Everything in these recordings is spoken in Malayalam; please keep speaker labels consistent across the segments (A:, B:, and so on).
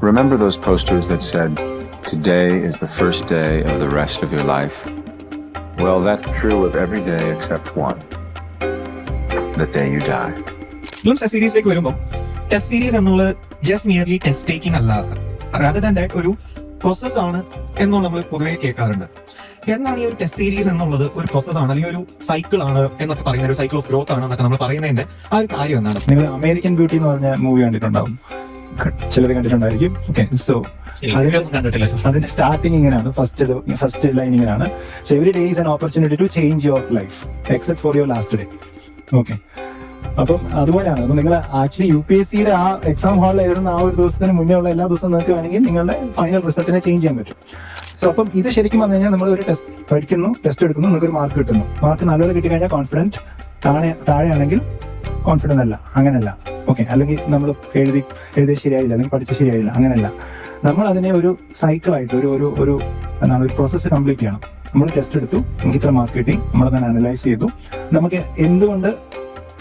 A: Remember those posters that said, "Today is the first day of the rest of your life"? Well, that's true of every day except one. The day you die.
B: Test സീരീസിലേക്ക് വരുമ്പോൾ ടെസ്റ്റ് സീരീസ് എന്നുള്ളത് ജസ്റ്റ് മിയർലി ടെസ്റ്റ് ടേക്കിംഗ് അല്ല, റാദർ ദാൻ ദാറ്റ് ഒരു പ്രോസസ് ആണ് എന്നുള്ള നമ്മൾ പൊതുവെ കേൾക്കാറുണ്ട്. എന്താണ് ഈ ഒരു ടെസ്റ്റ് സീരീസ് എന്നുള്ളത്? ഒരു പ്രോസസ് ആണ്, അല്ലെങ്കിൽ ഒരു സൈക്കിൾ ആണ് എന്നൊക്കെ പറയുന്ന, ഒരു സൈക്കിൾ ഓഫ് ഗ്രോത്ത് ആണ് എന്നൊക്കെ നമ്മൾ പറയുന്നതിന്റെ ആ ഒരു കാര്യം എന്താണ്?
C: നിങ്ങൾ അമേരിക്കൻ ബ്യൂട്ടി എന്ന് പറഞ്ഞ മൂവി കണ്ടിട്ടുണ്ടാവും, ചിലർ കണ്ടിട്ടുണ്ടായിരിക്കും. ഓക്കെ, സോ അതിന്റെ സ്റ്റാർട്ടിങ് ഇങ്ങനെയാണ്, ഫസ്റ്റ് ലൈൻ ഇങ്ങനെയാണ്: so every day is an opportunity to change your life except for your last day. Okay, അപ്പം അതുപോലെയാണ്. അപ്പൊ നിങ്ങൾ ആക്ച്വലി UPSCയുടെ ആ എക്സാം ഹാളിൽ എഴുതുന്ന ആ ഒരു ദിവസത്തിന് മുന്നേ ഉള്ള എല്ലാ ദിവസവും നിങ്ങൾക്ക് വേണമെങ്കിൽ നിങ്ങളുടെ ഫൈനൽ റിസൾട്ടിനെ ചേഞ്ച് ചെയ്യാൻ പറ്റും. സോ അപ്പം ഇത് ശരിക്കും പറഞ്ഞു കഴിഞ്ഞാൽ നമ്മൾ ഒരു ടെസ്റ്റ് പഠിക്കുന്നു, ടെസ്റ്റ് എടുക്കുന്നു, നിങ്ങൾക്ക് ഒരു മാർക്ക് കിട്ടുന്നു. മാർക്ക് നല്ലപോലെ കിട്ടിക്കഴിഞ്ഞാൽ കോൺഫിഡൻറ്റ്, താഴെയാണെങ്കിൽ കോൺഫിഡൻ്റ് അല്ല, അങ്ങനെയല്ല. ഓക്കെ, അല്ലെങ്കിൽ നമ്മൾ എഴുതി ശരിയായില്ല, അല്ലെങ്കിൽ പഠിച്ച് ശരിയായില്ല, അങ്ങനെയല്ല. നമ്മൾ അതിനെ ഒരു സൈക്കിളായിട്ട് ഒരു എന്താണ് ഒരു പ്രോസസ്സ് കംപ്ലീറ്റ് ചെയ്യണം. നമ്മൾ ടെസ്റ്റ് എടുത്തു, നമുക്ക് ഇത്ര മാർക്ക് കിട്ടി, നമ്മളതിനെ അനലൈസ് ചെയ്തു, നമുക്ക് എന്തുകൊണ്ട്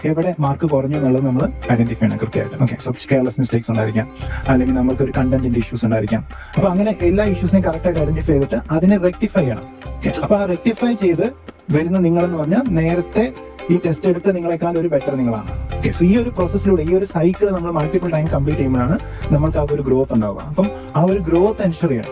C: എവിടെ മാർക്ക് കുറഞ്ഞു എന്നുള്ളത് നമ്മൾ ഐഡന്റിഫൈ ചെയ്യണം കൃത്യമായിട്ട്. ഓക്കെ, സോ കെയർലെസ് മിസ്റ്റേക്സ് ഉണ്ടായിരിക്കാം, അല്ലെങ്കിൽ നമുക്ക് ഒരു കണ്ടന്റിന്റെ ഇഷ്യൂസ് ഉണ്ടായിരിക്കാം. അപ്പൊ അങ്ങനെ എല്ലാ ഇഷ്യൂസിനെയും കറക്റ്റായിട്ട് ഐഡന്റിഫൈ ചെയ്തിട്ട് അതിനെ റെക്ടിഫൈ ചെയ്യണം. അപ്പൊ ആ റെക്ടിഫൈ ചെയ്ത് വരുന്ന നിങ്ങളെന്ന് പറഞ്ഞാൽ നേരത്തെ ഈ ടെസ്റ്റ് എടുത്ത് നിങ്ങളെക്കാൾ ഒരു ബെറ്റർ നിങ്ങളാണ്. ഓക്കെ, സോ ഈ ഒരു പ്രോസസ്സിലൂടെ ഈ ഒരു സൈക്കിൾ നമ്മൾ മൾട്ടിപ്പിൾ ടൈം കംപ്ലീറ്റ് ചെയ്യുമ്പോഴാണ് നമ്മൾക്ക് ആ ഒരു ഗ്രോത്ത് ഉണ്ടാവുക. അപ്പം ആ ഒരു ഗ്രോത്ത് എൻഷുർ ചെയ്യണം.